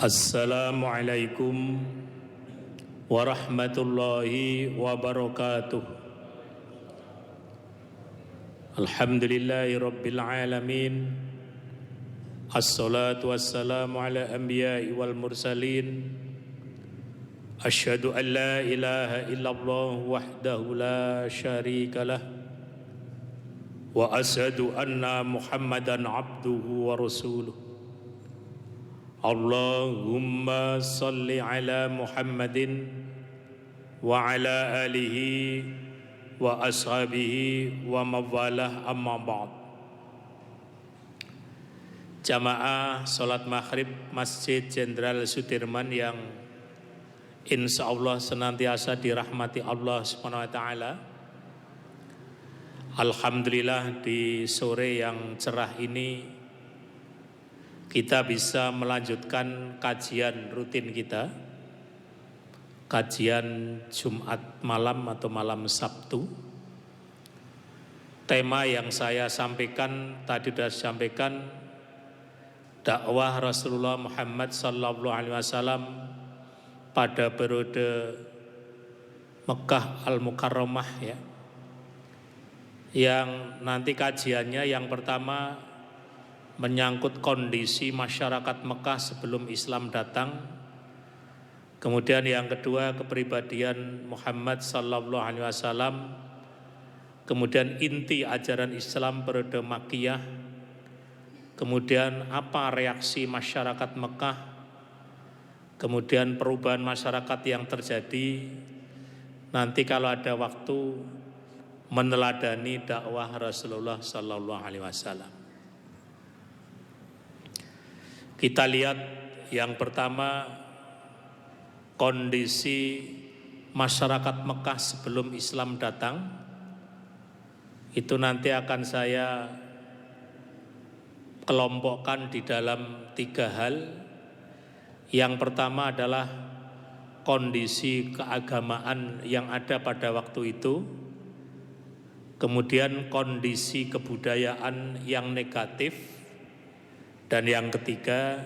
Assalamualaikum warahmatullahi wabarakatuh. Alhamdulillahi rabbil alamin. Assalatu wassalamu ala anbiya'i wal mursalin. Asyhadu an la ilaha illallah wahdahu la syarika lah. Wa asyhadu anna Muhammadan abduhu wa rasuluh. Allahumma salli ala Muhammadin wa ala alihi wa ashabihi wa mawalah, amma ba'd. Jamaah salat maghrib Masjid Jenderal Sudirman yang insya Allah senantiasa dirahmati Allah Subhanahu wa ta'ala. Alhamdulillah di sore yang cerah ini kita bisa melanjutkan kajian rutin kita, kajian Jumat malam atau malam Sabtu. Tema yang saya sampaikan tadi sudah disampaikan, dakwah Rasulullah Muhammad sallallahu alaihi wasallam pada periode Mekah Al-Mukarramah ya. Yang nanti kajiannya yang pertama menyangkut kondisi masyarakat Mekah sebelum Islam datang. Kemudian yang kedua kepribadian Muhammad sallallahu alaihi wasallam. Kemudian inti ajaran Islam periode Makkiyah. Kemudian apa reaksi masyarakat Mekah. Kemudian perubahan masyarakat yang terjadi. Nanti kalau ada waktu meneladani dakwah Rasulullah sallallahu alaihi wasallam. Kita lihat yang pertama kondisi masyarakat Mekah sebelum Islam datang. Itu nanti akan saya kelompokkan di dalam 3 hal. Yang pertama adalah kondisi keagamaan yang ada pada waktu itu. Kemudian kondisi kebudayaan yang negatif. Dan yang ketiga,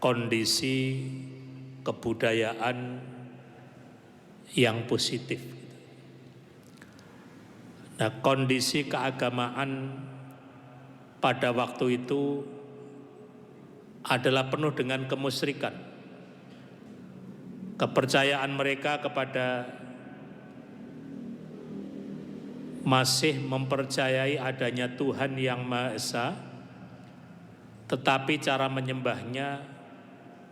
kondisi kebudayaan yang positif. Nah, kondisi keagamaan pada waktu itu adalah penuh dengan kemusyrikan. Kepercayaan mereka kepada masih mempercayai adanya Tuhan yang Maha Esa, tetapi cara menyembahnya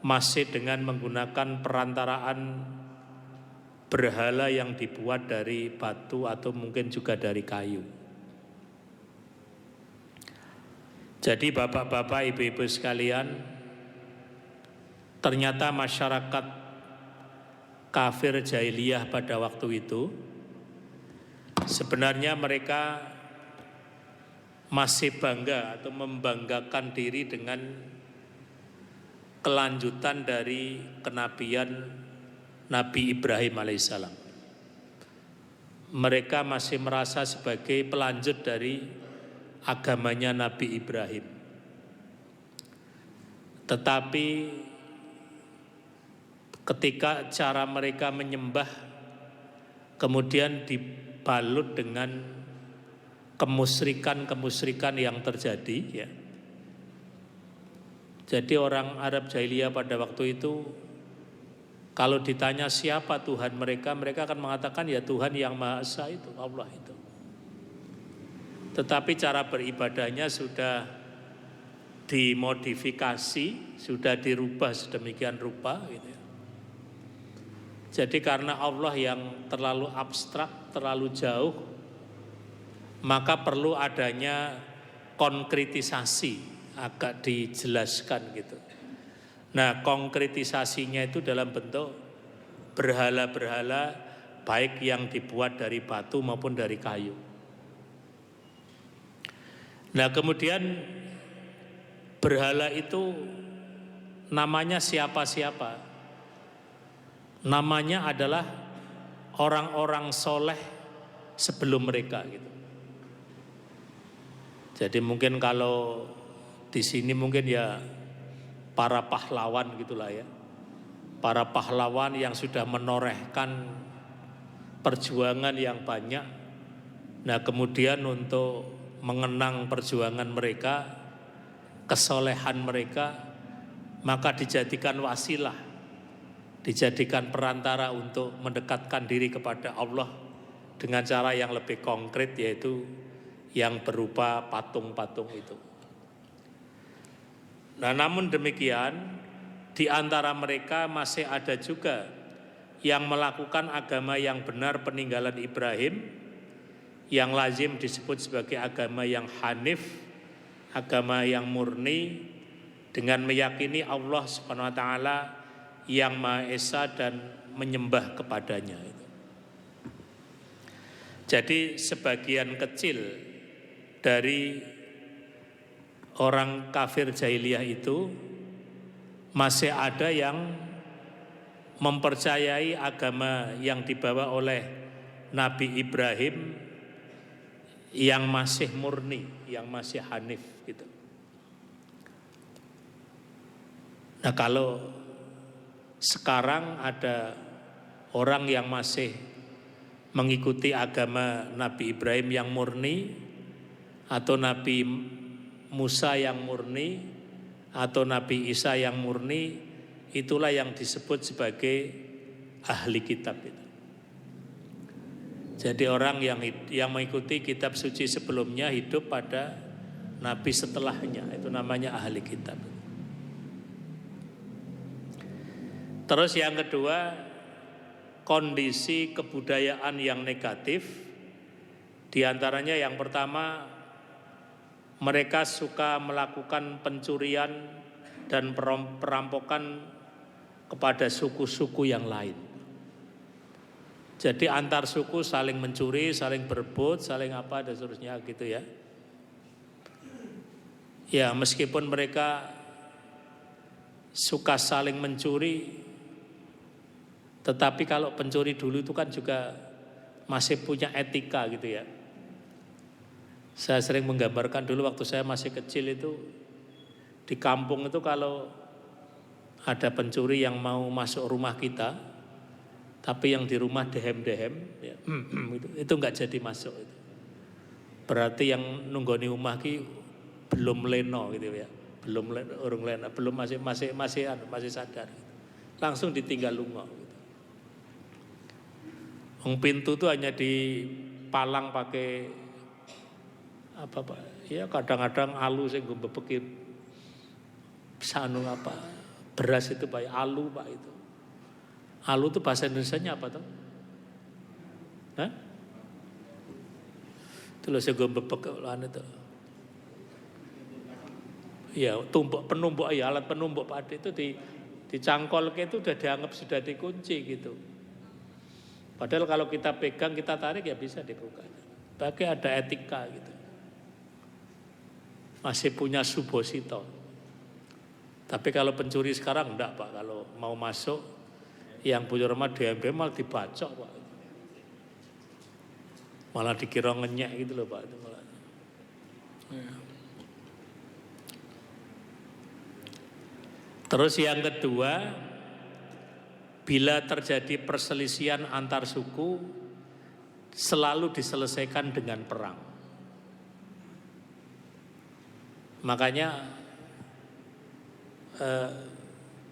masih dengan menggunakan perantaraan berhala yang dibuat dari batu atau mungkin juga dari kayu. Jadi bapak-bapak, ibu-ibu sekalian, ternyata masyarakat kafir jahiliyah pada waktu itu sebenarnya mereka masih bangga atau membanggakan diri dengan kelanjutan dari kenabian Nabi Ibrahim alaihissalam. Mereka masih merasa sebagai pelanjut dari agamanya Nabi Ibrahim. Tetapi ketika cara mereka menyembah kemudian dibalut dengan kemusyrikan yang terjadi ya. Jadi orang Arab jahiliyah pada waktu itu kalau ditanya siapa Tuhan mereka, mereka akan mengatakan ya Tuhan yang Maha Esa itu, Allah itu. Tetapi cara beribadahnya sudah dimodifikasi, sudah dirubah sedemikian rupa gitu ya. Jadi karena Allah yang terlalu abstrak, terlalu jauh, maka perlu adanya konkretisasi, agak dijelaskan gitu. Nah, konkretisasinya itu dalam bentuk berhala-berhala baik yang dibuat dari batu maupun dari kayu. Nah, kemudian berhala itu namanya siapa-siapa. Namanya adalah orang-orang soleh sebelum mereka gitu. Jadi mungkin kalau di sini mungkin ya para pahlawan gitulah ya. Para pahlawan yang sudah menorehkan perjuangan yang banyak. Nah, kemudian untuk mengenang perjuangan mereka, kesolehan mereka, maka dijadikan wasilah, dijadikan perantara untuk mendekatkan diri kepada Allah dengan cara yang lebih konkret, yaitu yang berupa patung-patung itu. Nah, namun demikian, di antara mereka masih ada juga yang melakukan agama yang benar peninggalan Ibrahim, yang lazim disebut sebagai agama yang hanif, agama yang murni, dengan meyakini Allah Subhanahu wa taala yang Maha Esa dan menyembah kepadanya. Jadi sebagian kecil dari orang kafir jahiliyah itu masih ada yang mempercayai agama yang dibawa oleh Nabi Ibrahim yang masih murni, yang masih hanif gitu. Nah, kalau sekarang ada orang yang masih mengikuti agama Nabi Ibrahim yang murni, atau Nabi Musa yang murni, atau Nabi Isa yang murni, itulah yang disebut sebagai ahli kitab itu. Jadi orang yang mengikuti kitab suci sebelumnya hidup pada nabi setelahnya, itu namanya ahli kitab. Terus yang kedua, kondisi kebudayaan yang negatif. Di antaranya yang pertama, mereka suka melakukan pencurian dan perampokan kepada suku-suku yang lain. Jadi antar suku saling mencuri, saling berebut, saling apa dan seterusnya gitu ya. Ya, meskipun mereka suka saling mencuri, tetapi kalau pencuri dulu itu kan juga masih punya etika gitu ya. Saya sering menggambarkan dulu waktu saya masih kecil itu, di kampung itu kalau ada pencuri yang mau masuk rumah kita, tapi yang di rumah dehem-dehem, ya, itu nggak jadi masuk. Itu. Berarti yang nunggoni rumah ki belum leno gitu ya, belum urung leno, belum masih sadar. Gitu. Langsung ditinggal lungo. Gitu. Pintu itu hanya dipalang pakai apa pak? Ya kadang-kadang alu sih gue bebeki sanu apa beras itu pak, alu pak itu. Alu itu bahasa Indonesianya apa tuh? Hah? Itu loh saya bebek itu. Ya, penumbuk ya, alat penumbuk padi itu dicangkol ke itu udah dianggap sudah dikunci gitu. Padahal kalau kita pegang, kita tarik ya bisa dibuka. Tapi ada etika gitu. Masih punya subosito. Tapi kalau pencuri sekarang enggak pak, kalau mau masuk yang punya rumah DM malah dibacok pak, malah dikira ngenyek gitu loh pak, itu malah. Ya. Terus yang kedua, bila terjadi perselisihan antar suku, selalu diselesaikan dengan perang. Makanya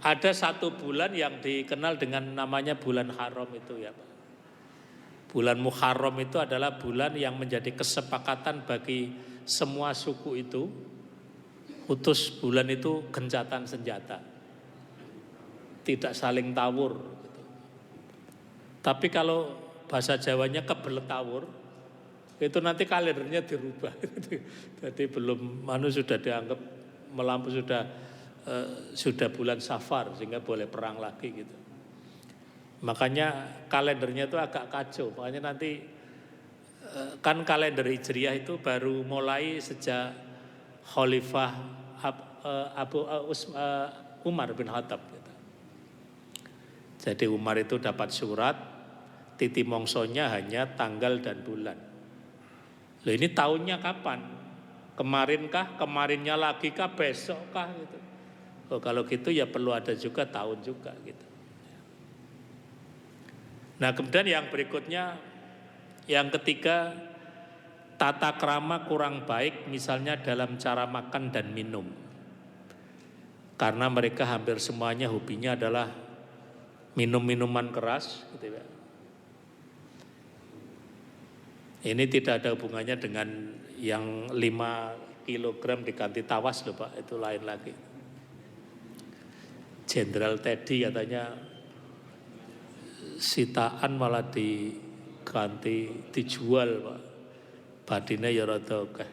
ada satu bulan yang dikenal dengan namanya bulan Haram itu ya Pak. Bulan Muharram itu adalah bulan yang menjadi kesepakatan bagi semua suku itu, utus bulan itu gencatan senjata, tidak saling tawur gitu. Tapi kalau bahasa Jawanya kebelet tawur, itu nanti kalendernya dirubah. Jadi belum sudah dianggap melampau, sudah bulan Safar sehingga boleh perang lagi gitu. Makanya kalendernya itu agak kacau. Makanya nanti kan kalender Hijriah itu baru mulai sejak Khalifah Umar bin Khattab gitu. Jadi Umar itu dapat surat, titi mongsonya hanya tanggal dan bulan. Loh ini tahunnya kapan? Kemarinkah? Kemarinnya lagi kah? Besokkah gitu. Oh kalau gitu ya perlu ada juga tahun juga gitu. Nah kemudian yang berikutnya, yang ketiga, tata krama kurang baik misalnya dalam cara makan dan minum. Karena mereka hampir semuanya hobinya adalah minum minuman keras gitu ya. Ini tidak ada hubungannya dengan yang 5 kilogram diganti tawas loh Pak, itu lain lagi. Jenderal Teddy katanya sitaan malah diganti, dijual Pak. Badine ya rada akeh.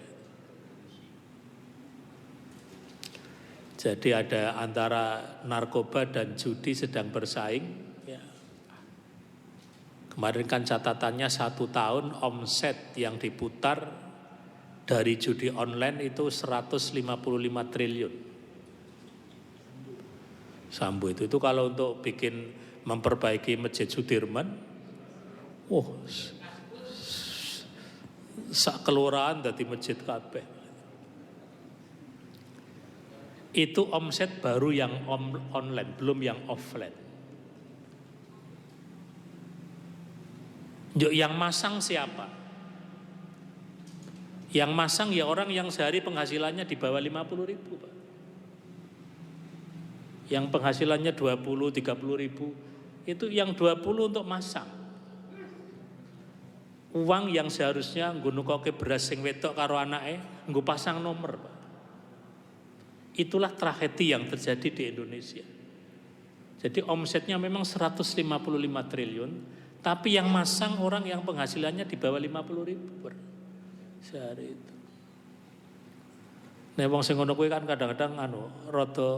Jadi ada antara narkoba dan judi sedang bersaing ya. Kemarin kan catatannya 1 tahun omset yang diputar dari judi online itu 155 triliun. Sambo itu kalau untuk bikin memperbaiki Masjid Sudirman, sak kelurahan dadi masjid kabeh. Itu omset baru yang online, belum yang offline. Yang masang siapa? Yang masang ya orang yang sehari penghasilannya di bawah 50 ribu Pak. Yang penghasilannya 20-30 ribu, itu yang 20 untuk masang. Uang yang seharusnya nggo nukoke beras sing wedok karo anake, nggo pasang nomor Pak. Itulah tragedi yang terjadi di Indonesia. Jadi omsetnya memang 155 triliun, tapi yang masang orang yang penghasilannya di bawah 50 ribu per sehari itu. Nah wong sing ngono kuwi kan kadang-kadang rada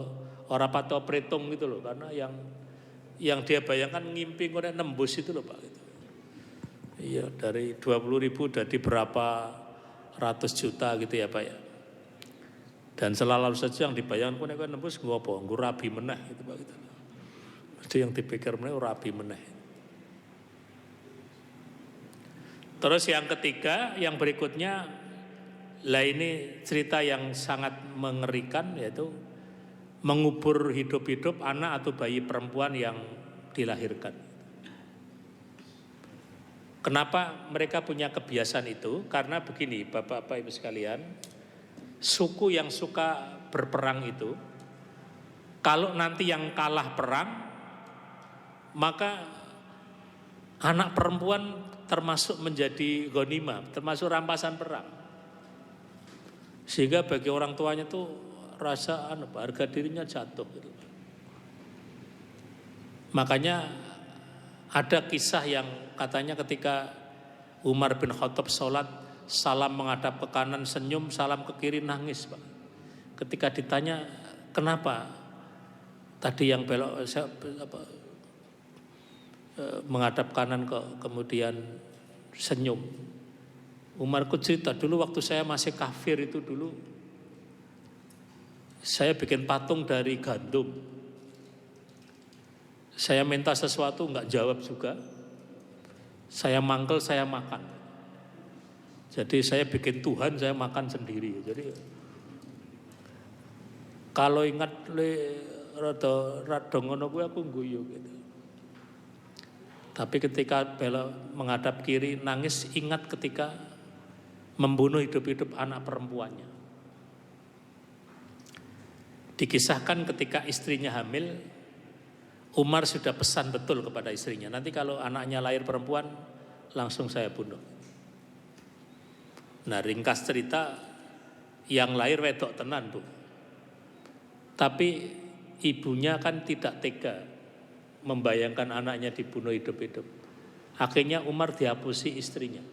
ora pato pretung gitu loh, karena yang dia bayangkan ngimpi kok nembus itu loh Pak gitu. Iya, dari 20 ribu dari berapa ratus juta gitu ya Pak ya. Dan selalu saja yang dibayangkan kok nek nembus nggo apa? Nggo rabi meneh gitu Pak gitu. Itu yang dipikir meneh rabi meneh. Terus yang ketiga, yang berikutnya, lah ini cerita yang sangat mengerikan, yaitu mengubur hidup-hidup anak atau bayi perempuan yang dilahirkan. Kenapa mereka punya kebiasaan itu? Karena begini Bapak-Bapak Ibu sekalian, suku yang suka berperang itu, kalau nanti yang kalah perang, maka anak perempuan termasuk menjadi ghanimah, termasuk rampasan perang. Sehingga bagi orang tuanya tuh rasa harga dirinya jatuh gitu. Makanya ada kisah yang katanya ketika Umar bin Khattab sholat, salam menghadap ke kanan senyum, salam ke kiri nangis Pak. Ketika ditanya kenapa tadi yang belok menghadap kanan kok kemudian senyum, Umar ku cerita dulu waktu saya masih kafir itu dulu saya bikin patung dari gandum. Saya minta sesuatu nggak jawab juga. Saya mangkel, saya makan. Jadi saya bikin Tuhan, saya makan sendiri. Jadi kalau ingat rada ngono kuwi aku guyu gitu. Tapi ketika belok menghadap kiri nangis, ingat ketika membunuh hidup-hidup anak perempuannya. Dikisahkan ketika istrinya hamil, Umar sudah pesan betul kepada istrinya, nanti kalau anaknya lahir perempuan langsung saya bunuh. Nah ringkas cerita, yang lahir wedok tenan Bu. Tapi ibunya kan tidak tega membayangkan anaknya dibunuh hidup-hidup. Akhirnya Umar dihapusi istrinya.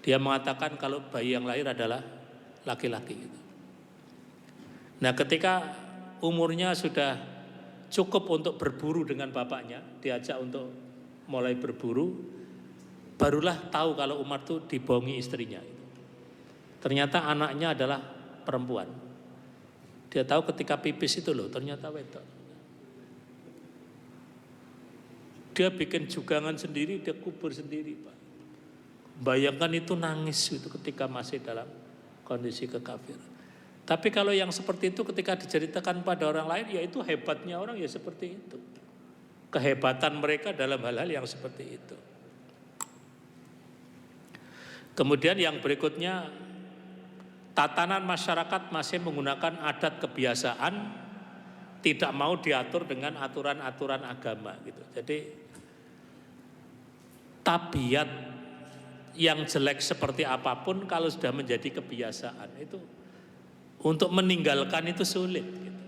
Dia mengatakan kalau bayi yang lahir adalah laki-laki. Nah ketika umurnya sudah cukup untuk berburu dengan bapaknya, diajak untuk mulai berburu, barulah tahu kalau Umar itu dibohongi istrinya. Ternyata anaknya adalah perempuan. Dia tahu ketika pipis itu loh, ternyata wedok. Dia bikin jugangan sendiri, dia kubur sendiri Pak. Bayangkan itu nangis itu ketika masih dalam kondisi kekafiran. Tapi kalau yang seperti itu ketika diceritakan pada orang lain, ya itu hebatnya orang ya seperti itu. Kehebatan mereka dalam hal-hal yang seperti itu. Kemudian yang berikutnya, tatanan masyarakat masih menggunakan adat kebiasaan, tidak mau diatur dengan aturan-aturan agama gitu. Jadi tabiat yang jelek seperti apapun kalau sudah menjadi kebiasaan itu untuk meninggalkan itu sulit gitu.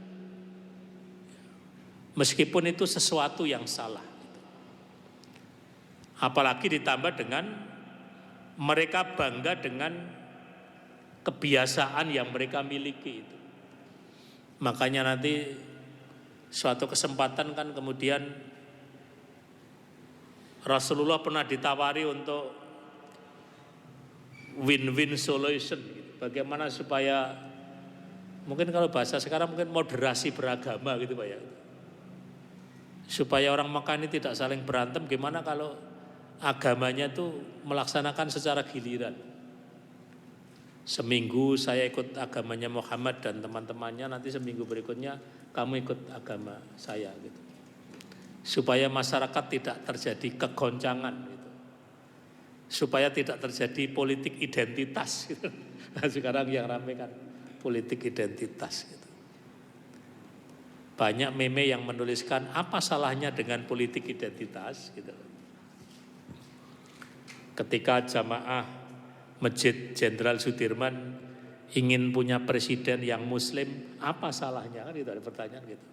Meskipun itu sesuatu yang salah gitu. Apalagi ditambah dengan mereka bangga dengan kebiasaan yang mereka miliki itu. Makanya nanti suatu kesempatan kan kemudian Rasulullah pernah ditawari untuk win-win solution gitu. Bagaimana supaya, mungkin kalau bahasa sekarang mungkin moderasi beragama gitu Pak ya. Supaya orang Mekah ini tidak saling berantem, gimana kalau agamanya tuh melaksanakan secara giliran. Seminggu saya ikut agamanya Muhammad dan teman-temannya, nanti seminggu berikutnya kamu ikut agama saya gitu. Supaya masyarakat tidak terjadi kegoncangan gitu. Supaya tidak terjadi politik identitas gitu. Nah, sekarang yang ramai kan politik identitas gitu. Banyak meme yang menuliskan apa salahnya dengan politik identitas gitu. Ketika jamaah Masjid Jenderal Sudirman ingin punya presiden yang muslim, apa salahnya kan itu ada pertanyaan gitu.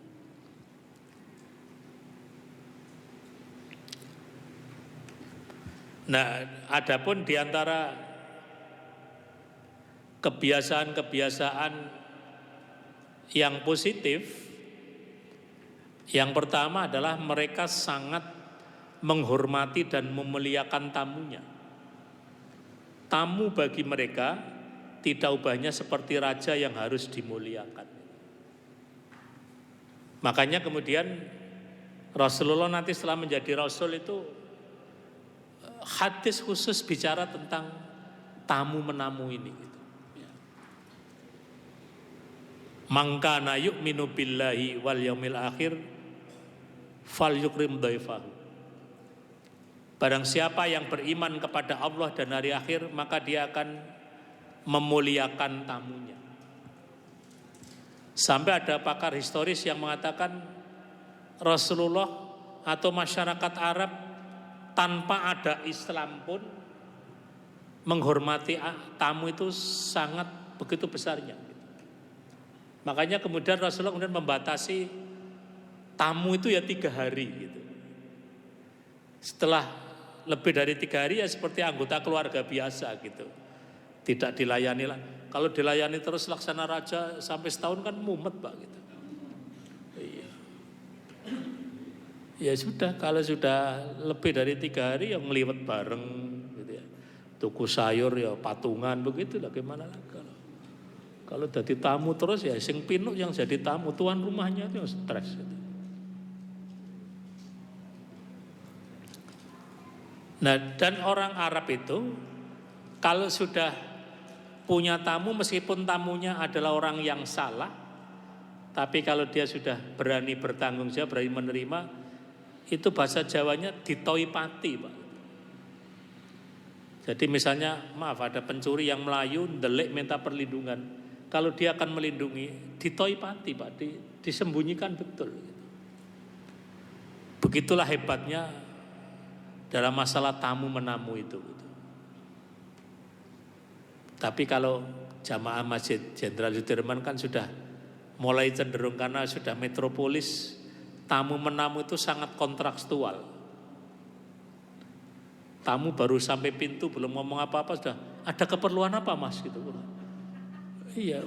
Nah, adapun diantara kebiasaan-kebiasaan yang positif, yang pertama adalah mereka sangat menghormati dan memuliakan tamunya. Tamu bagi mereka tidak ubahnya seperti raja yang harus dimuliakan. Makanya kemudian Rasulullah nanti setelah menjadi Rasul itu hadis khusus bicara tentang tamu menamu ini. Mangkana yu'minu billahi wal yaumil akhir fal yukrim dhaifahu. Barang siapa yang beriman kepada Allah dan hari akhir, maka dia akan memuliakan tamunya. Sampai ada pakar historis yang mengatakan Rasulullah atau masyarakat Arab tanpa ada Islam pun menghormati tamu itu sangat begitu besarnya. Makanya kemudian Rasulullah kemudian membatasi tamu itu ya 3 hari gitu. Setelah lebih dari 3 hari ya seperti anggota keluarga biasa gitu. Tidak dilayani lah. Kalau dilayani terus laksana raja sampai setahun kan mumet Pak gitu. Iya. Ya sudah, kalau sudah lebih dari 3 hari yang ngeliwet bareng gitu ya. Tuku sayur ya patungan begitu lah, gimana lah kalau jadi tamu terus ya sing pinuk yang jadi tamu, tuan rumahnya itu yang stres gitu. Nah, dan orang Arab itu kalau sudah punya tamu, meskipun tamunya adalah orang yang salah, tapi kalau dia sudah berani bertanggung jawab, berani menerima, itu bahasa Jawanya ditoipati Pak. Jadi misalnya maaf ada pencuri yang melayu, ndelik minta perlindungan, kalau dia akan melindungi, ditoipati Pak, disembunyikan betul. Begitulah hebatnya dalam masalah tamu menamu itu. Tapi kalau jamaah Masjid Jenderal Sudirman kan sudah mulai cenderung karena sudah metropolis, tamu menamu itu sangat kontrakstual. Tamu baru sampai pintu belum ngomong apa-apa sudah ada keperluan apa Mas gitu. Iya.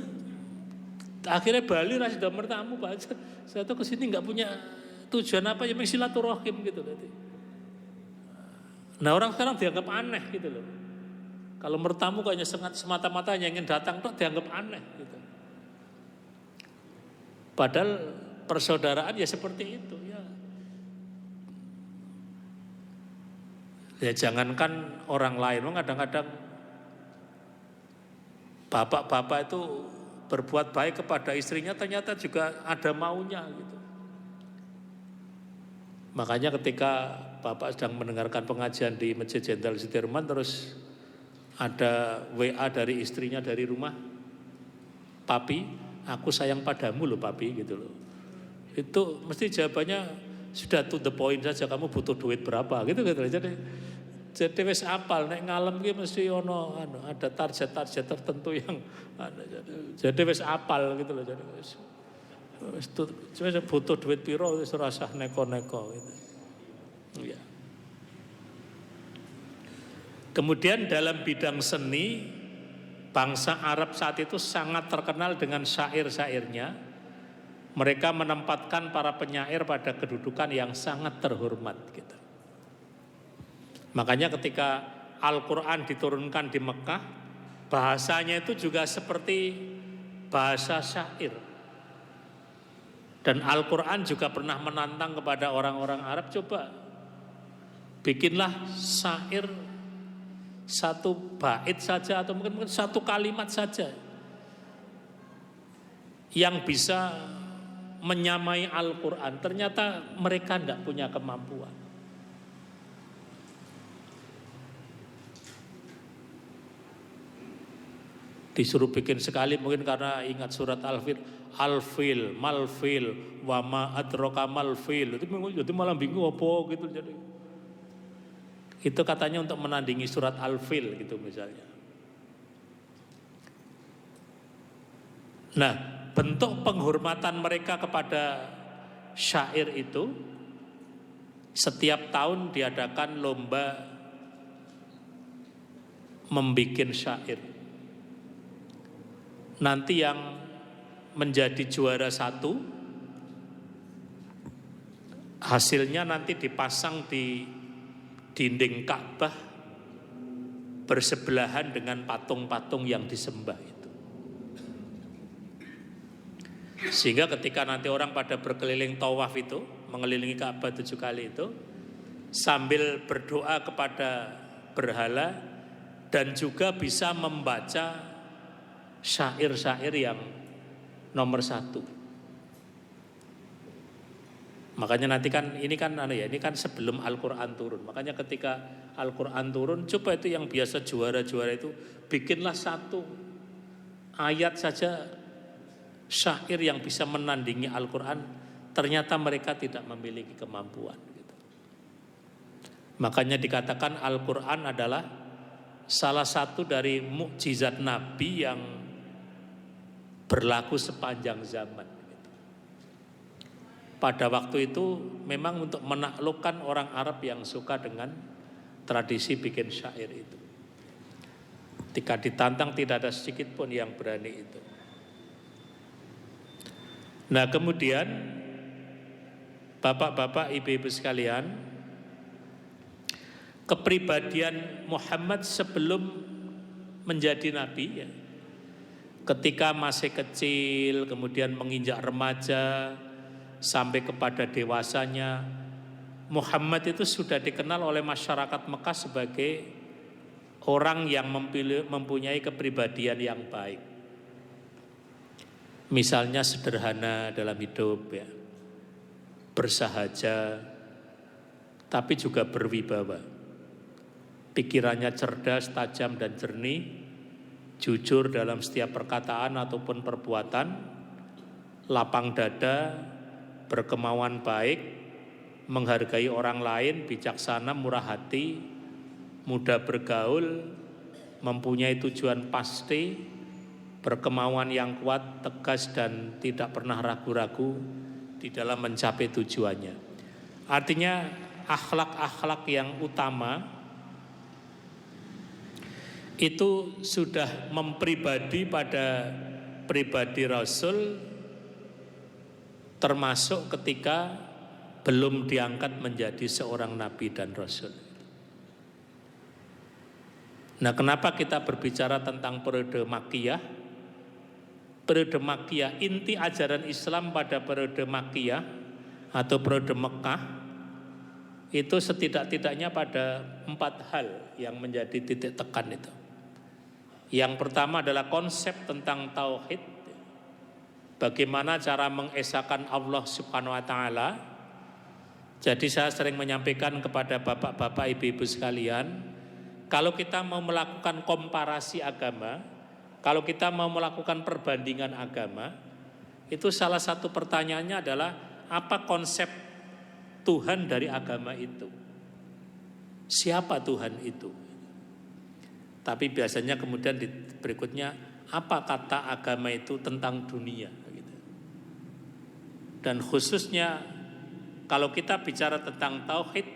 Akhirnya Bali lah sudah bertamu Pak. Saya tuh kesini nggak punya tujuan apa ya, silaturahim gitu tadi. Nah orang sekarang dianggap aneh gitu loh. Kalau bertamu kayaknya semata-mata hanya ingin datang tuh dianggap aneh gitu. Padahal persaudaraan ya seperti itu ya. Ya jangankan orang lain, kadang-kadang bapak-bapak itu berbuat baik kepada istrinya ternyata juga ada maunya gitu. Makanya ketika Bapak sedang mendengarkan pengajian di Masjid Jenderal Sudirman, terus ada WA dari istrinya dari rumah, "Papi, aku sayang padamu loh papi," gitu loh. Itu mesti jawabannya sudah to the point saja, kamu butuh duit berapa gitu. Jadi wis apal nek ngalem ki mesti ada target-target tertentu yang jadi wis apal gitu loh. Jadi wis butuh duit piro wis ora usah neko-neko gitu. Ya. Kemudian dalam bidang seni, bangsa Arab saat itu sangat terkenal dengan syair-syairnya. Mereka menempatkan para penyair pada kedudukan yang sangat terhormat gitu. Makanya ketika Al-Quran diturunkan di Mekah, bahasanya itu juga seperti bahasa syair. Dan Al-Quran juga pernah menantang kepada orang-orang Arab, coba bikinlah syair satu bait saja atau mungkin satu kalimat saja yang bisa menyamai Al-Quran. Ternyata mereka tidak punya kemampuan. Disuruh bikin sekali mungkin karena ingat surat Al-Fil, Al-Fil, Mal-Fil, Wama Adroka Mal-Fil. Itu malah bingung apa gitu. Jadi itu katanya untuk menandingi surat Al-Fil gitu misalnya. Nah, bentuk penghormatan mereka kepada syair itu, setiap tahun diadakan lomba membikin syair. Nanti yang menjadi juara satu, hasilnya nanti dipasang di dinding Ka'bah bersebelahan dengan patung-patung yang disembah itu. Sehingga ketika nanti orang pada berkeliling tawaf itu, mengelilingi Ka'bah 7 kali itu, sambil berdoa kepada berhala dan juga bisa membaca syair-syair yang nomor 1. Makanya nanti kan ini kan sebelum Al-Quran turun. Makanya ketika Al-Quran turun, coba itu yang biasa juara-juara itu bikinlah satu ayat saja syair yang bisa menandingi Al-Quran. Ternyata mereka tidak memiliki kemampuan gitu. Makanya dikatakan Al-Quran adalah salah satu dari mukjizat Nabi yang berlaku sepanjang zaman. Pada waktu itu memang untuk menaklukkan orang Arab yang suka dengan tradisi bikin syair itu. Ketika ditantang tidak ada sedikit pun yang berani itu. Nah kemudian bapak-bapak, ibu-ibu sekalian, kepribadian Muhammad sebelum menjadi nabi ya, ketika masih kecil, kemudian menginjak remaja, sampai kepada dewasanya, Muhammad itu sudah dikenal oleh masyarakat Mekah sebagai orang yang mempunyai kepribadian yang baik. Misalnya sederhana dalam hidup ya, bersahaja, tapi juga berwibawa. Pikirannya cerdas, tajam dan jernih, jujur dalam setiap perkataan ataupun perbuatan, lapang dada, berkemauan baik, menghargai orang lain, bijaksana, murah hati, mudah bergaul, mempunyai tujuan pasti, berkemauan yang kuat, tegas dan tidak pernah ragu-ragu di dalam mencapai tujuannya. Artinya akhlak-akhlak yang utama itu sudah mempribadi pada pribadi Rasul, termasuk ketika belum diangkat menjadi seorang nabi dan rasul. Nah, kenapa kita berbicara tentang periode Makkiyah? Periode Makkiyah, inti ajaran Islam pada periode Makkiyah atau periode Mekah itu setidak-tidaknya pada 4 hal yang menjadi titik tekan itu. Yang pertama adalah konsep tentang tauhid. bagaimana cara mengesahkan Allah Subhanahu wa taala. Jadi saya sering menyampaikan kepada bapak-bapak, ibu-ibu sekalian, kalau kita mau melakukan komparasi agama, kalau kita mau melakukan perbandingan agama, itu salah satu pertanyaannya adalah apa konsep Tuhan dari agama itu? Siapa Tuhan itu? Tapi biasanya kemudian berikutnya, apa kata agama itu tentang dunia? Dan khususnya kalau kita bicara tentang tauhid,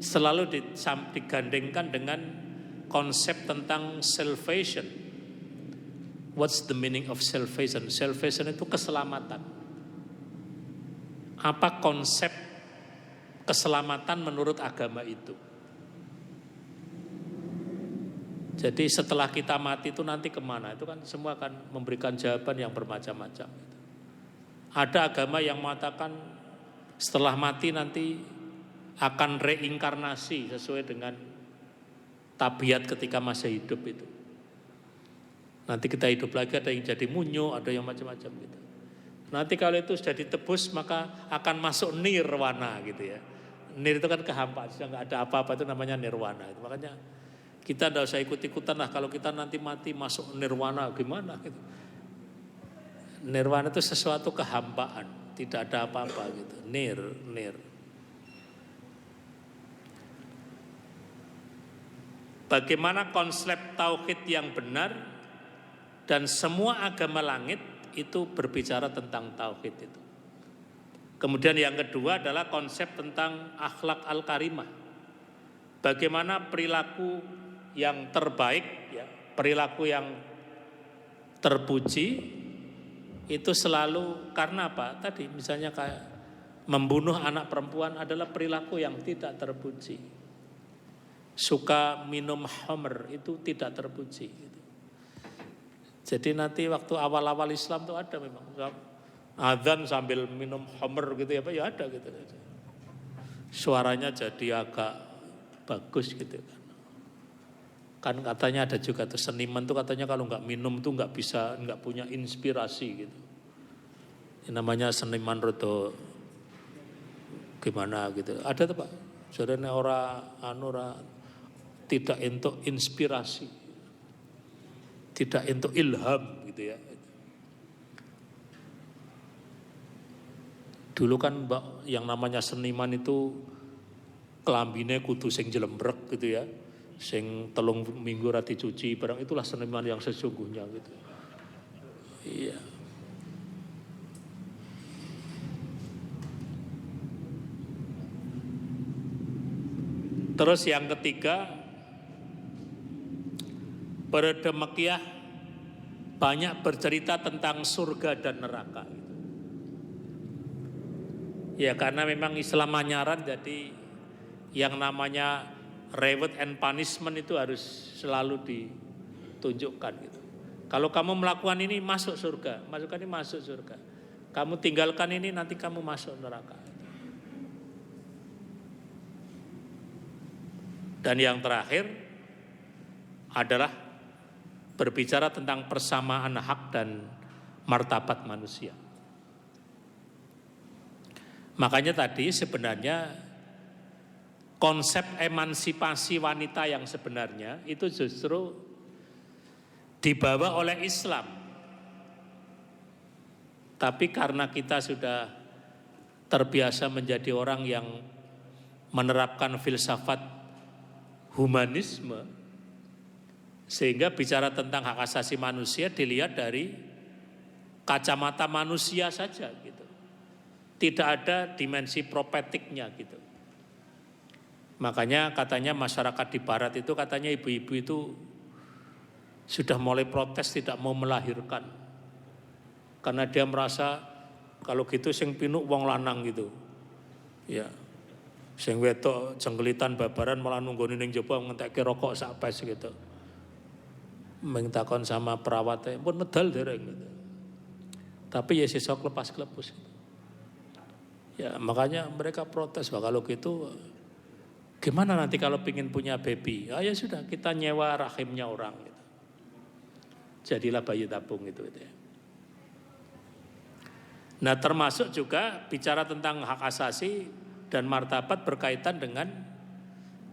selalu digandengkan dengan konsep tentang salvation. What's the meaning of salvation? Salvation itu keselamatan. Apa konsep keselamatan menurut agama itu? Jadi setelah kita mati itu nanti kemana? Itu kan semua akan memberikan jawaban yang bermacam-macam. Ada agama yang mengatakan setelah mati nanti akan reinkarnasi sesuai dengan tabiat ketika masih hidup itu. Nanti kita hidup lagi, ada yang jadi munyo, ada yang macam-macam gitu. Nanti kalau itu sudah ditebus maka akan masuk nirwana gitu ya. Nir itu kan kehampaan, sudah nggak ada apa-apa, itu namanya nirwana. Makanya kita tidak usah ikut-ikutan lah kalau kita nanti mati masuk nirwana gimana gitu. Nirwana itu sesuatu kehampaan, tidak ada apa-apa gitu. Nir. Bagaimana konsep tauhid yang benar dan semua agama langit itu berbicara tentang tauhid itu. Kemudian yang kedua adalah konsep tentang akhlak al-karimah. Bagaimana perilaku yang terbaik, ya, perilaku yang terpuji itu selalu karena apa? Tadi misalnya kayak membunuh anak perempuan adalah perilaku yang tidak terpuji. Suka minum khamr itu tidak terpuji. Jadi nanti waktu awal-awal Islam itu ada memang adzan sambil minum khamr gitu ya Pak, ya ada gitu. Suaranya jadi agak bagus gitu kan. Kan katanya ada juga tuh seniman tuh katanya kalau nggak minum tuh nggak bisa, nggak punya inspirasi gitu. Ini namanya seniman rodo gimana gitu. Ada tuh Pak. Saudara ora tidak untuk inspirasi, tidak untuk ilham gitu ya. Dulu kan yang namanya seniman itu kelambine kudu sing jelembrek gitu ya, sing 3 minggu ra dicuci barang, itulah seniman yang sesungguhnya gitu. Iya. Terus yang ketiga, periode Mekkiyah banyak bercerita tentang surga dan neraka. Ya karena memang Islam menyaran, jadi yang namanya reward and punishment itu harus selalu ditunjukkan gitu. Kalau kamu melakukan ini masuk surga, masukkan ini masuk surga. Kamu tinggalkan ini nanti kamu masuk neraka. Dan yang terakhir adalah berbicara tentang persamaan hak dan martabat manusia. Makanya tadi sebenarnya konsep emansipasi wanita yang sebenarnya itu justru dibawa oleh Islam. Tapi karena kita sudah terbiasa menjadi orang yang menerapkan filsafat humanisme, sehingga bicara tentang hak asasi manusia dilihat dari kacamata manusia saja gitu. Tidak ada dimensi propetiknya gitu. Makanya katanya masyarakat di barat itu katanya ibu-ibu itu sudah mulai protes tidak mau melahirkan. Karena dia merasa kalau gitu sing pinuk wong lanang gitu. Ya. Sing wedok jenggelitan babaran malah nunggoni ning jaba ngentekke rokok sak pes gitu. Mintakon sama perawatnya pun medal dereng gitu. Tapi ya sesok lepas-lepus gitu. Ya makanya mereka protes, wah kalau gitu gimana nanti kalau pingin punya baby? Ya sudah kita nyewa rahimnya orang gitu. Jadilah bayi tabung gitu ya. Nah, termasuk juga bicara tentang hak asasi dan martabat berkaitan dengan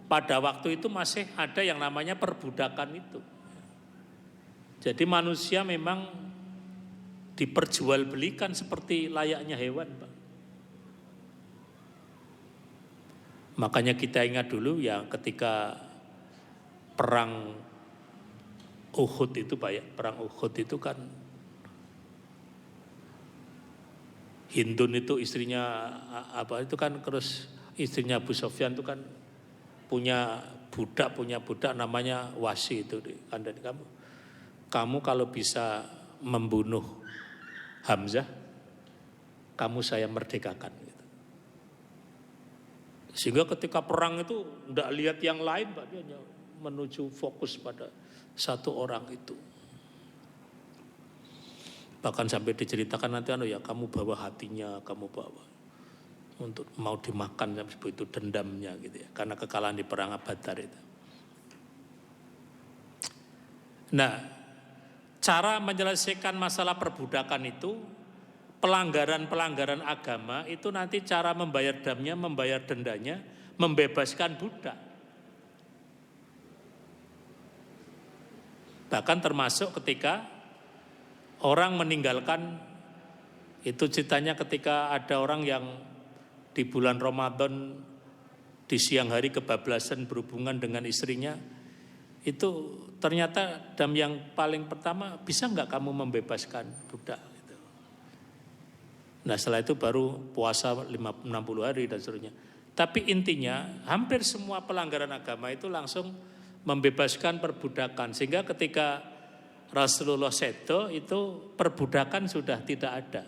pada waktu itu masih ada yang namanya perbudakan itu. Jadi manusia memang diperjualbelikan seperti layaknya hewan, Pak. Makanya kita ingat dulu ya ketika perang Uhud itu, Pak ya, perang Uhud itu kan Hindun itu istrinya apa itu kan, terus istrinya Abu Sufyan itu kan punya budak namanya Wasi itu di kandang kamu kalau bisa membunuh Hamzah, kamu saya merdekakan gitu. Sehingga ketika perang itu tidak lihat yang lain, Pak, dia hanya menuju fokus pada satu orang itu. Bahkan sampai diceritakan nanti ya kamu bawa hatinya, kamu bawa untuk mau dimakan, itu dendamnya gitu ya, karena kekalahan di perang Badar itu. Nah, cara menyelesaikan masalah perbudakan itu, pelanggaran agama itu nanti cara membayar damnya, membayar dendanya, membebaskan budak. Bahkan termasuk ketika orang meninggalkan, itu ceritanya ketika ada orang yang di bulan Ramadan di siang hari kebablasan berhubungan dengan istrinya, itu ternyata dam yang paling pertama, bisa nggak kamu membebaskan budak gitu. Nah setelah itu baru puasa 60 hari dan seterusnya. Tapi intinya hampir semua pelanggaran agama itu langsung membebaskan perbudakan, sehingga ketika Rasulullah sedo itu perbudakan sudah tidak ada.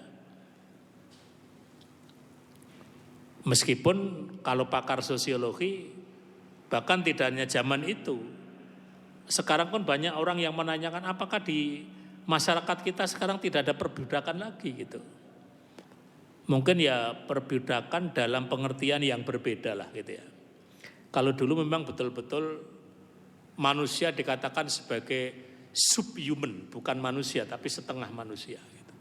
Meskipun kalau pakar sosiologi, bahkan tidak hanya zaman itu, sekarang pun banyak orang yang menanyakan apakah di masyarakat kita sekarang tidak ada perbudakan lagi gitu. Mungkin ya perbudakan dalam pengertian yang berbeda lah gitu ya. Kalau dulu memang betul-betul manusia dikatakan sebagai subhuman, bukan manusia tapi setengah manusia gitu.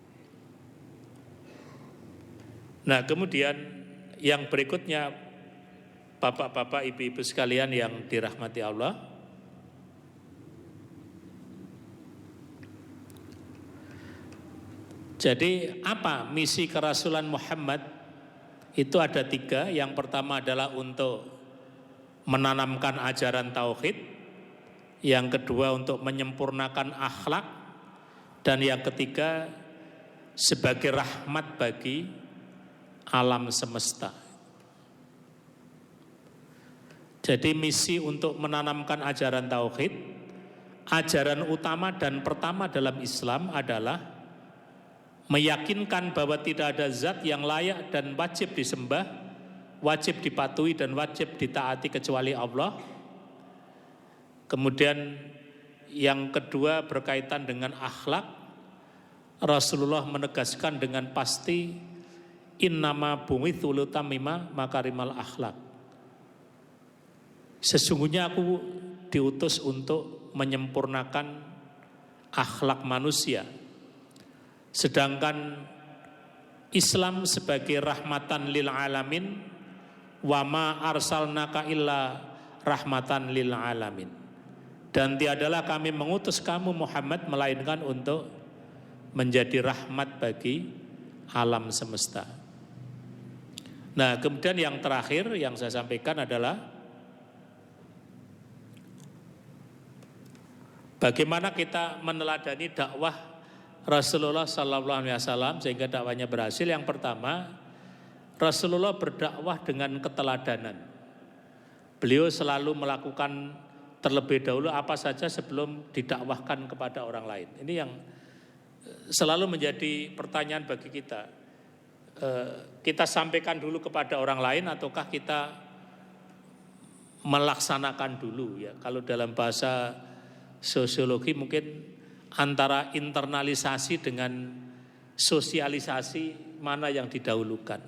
Nah kemudian yang berikutnya, bapak-bapak, ibu-ibu sekalian yang dirahmati Allah, jadi apa misi kerasulan Muhammad? Itu ada 3. Yang pertama adalah untuk menanamkan ajaran tauhid, yang kedua untuk menyempurnakan akhlak, dan yang ketiga sebagai rahmat bagi alam semesta. Jadi misi untuk menanamkan ajaran tauhid, ajaran utama dan pertama dalam Islam adalah meyakinkan bahwa tidak ada zat yang layak dan wajib disembah, wajib dipatuhi dan wajib ditaati kecuali Allah. Kemudian yang kedua berkaitan dengan akhlak, Rasulullah menegaskan dengan pasti, innama bu'itsu liutammima makarimal akhlak. Sesungguhnya aku diutus untuk menyempurnakan akhlak manusia. Sedangkan Islam sebagai rahmatan lil alamin, wa ma arsalnaka illa rahmatan lil alamin. Dan tiadalah kami mengutus kamu Muhammad melainkan untuk menjadi rahmat bagi alam semesta. Nah kemudian yang terakhir yang saya sampaikan adalah bagaimana kita meneladani dakwah Rasulullah SAW sehingga dakwahnya berhasil. Yang pertama, Rasulullah berdakwah dengan keteladanan. Beliau selalu melakukan terlebih dahulu apa saja sebelum didakwahkan kepada orang lain. Ini yang selalu menjadi pertanyaan bagi kita. Kita sampaikan dulu kepada orang lain ataukah kita melaksanakan dulu ya. Kalau dalam bahasa sosiologi mungkin antara internalisasi dengan sosialisasi mana yang didahulukan.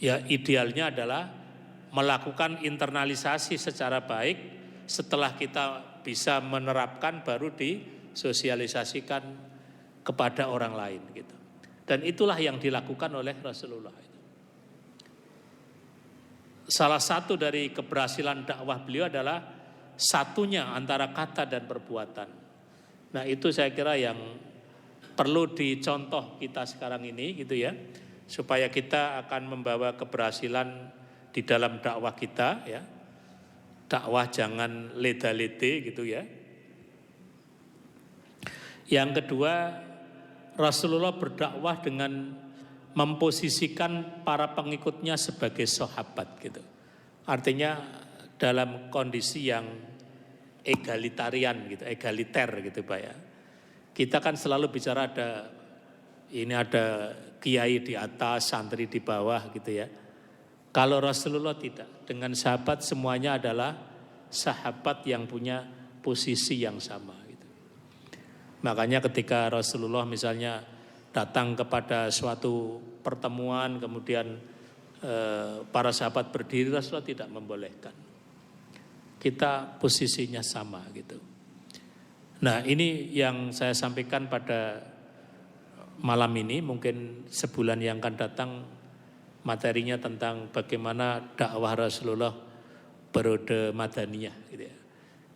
Ya idealnya adalah melakukan internalisasi secara baik. Setelah kita bisa menerapkan baru disosialisasikan kepada orang lain gitu. Dan itulah yang dilakukan oleh Rasulullah. Salah satu dari keberhasilan dakwah beliau adalah satunya antara kata dan perbuatan. Nah itu saya kira yang perlu dicontoh kita sekarang ini gitu ya. Supaya kita akan membawa keberhasilan di dalam dakwah kita ya. Dakwah jangan leda-lede gitu ya. Yang kedua, Rasulullah berdakwah dengan memposisikan para pengikutnya sebagai sahabat gitu. Artinya dalam kondisi yang egalitarian gitu, egaliter gitu Pak ya. Kita kan selalu bicara ada kiai di atas, santri di bawah gitu ya. Kalau Rasulullah tidak, dengan sahabat semuanya adalah sahabat yang punya posisi yang sama gitu. Makanya ketika Rasulullah misalnya datang kepada suatu pertemuan, kemudian para sahabat berdiri, Rasulullah tidak membolehkan. Kita posisinya sama gitu. Nah ini yang saya sampaikan pada malam ini, mungkin sebulan yang akan datang materinya tentang bagaimana dakwah Rasulullah periode Madaniyah gitu ya.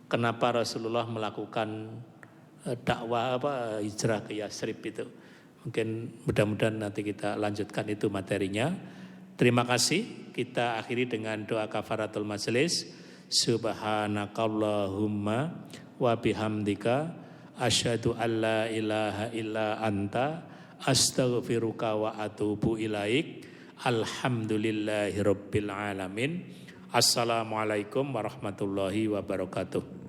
Kenapa Rasulullah melakukan dakwah hijrah ke Yatsrib itu. Mungkin mudah-mudahan nanti kita lanjutkan itu materinya. Terima kasih. Kita akhiri dengan doa kafaratul majelis. Subhanakallahumma wa bihamdika asyhadu alla ilaha illa anta astaghfiruka wa atubu ilaik. Alhamdulillahirabbil alamin. Assalamualaikum warahmatullahi wabarakatuh.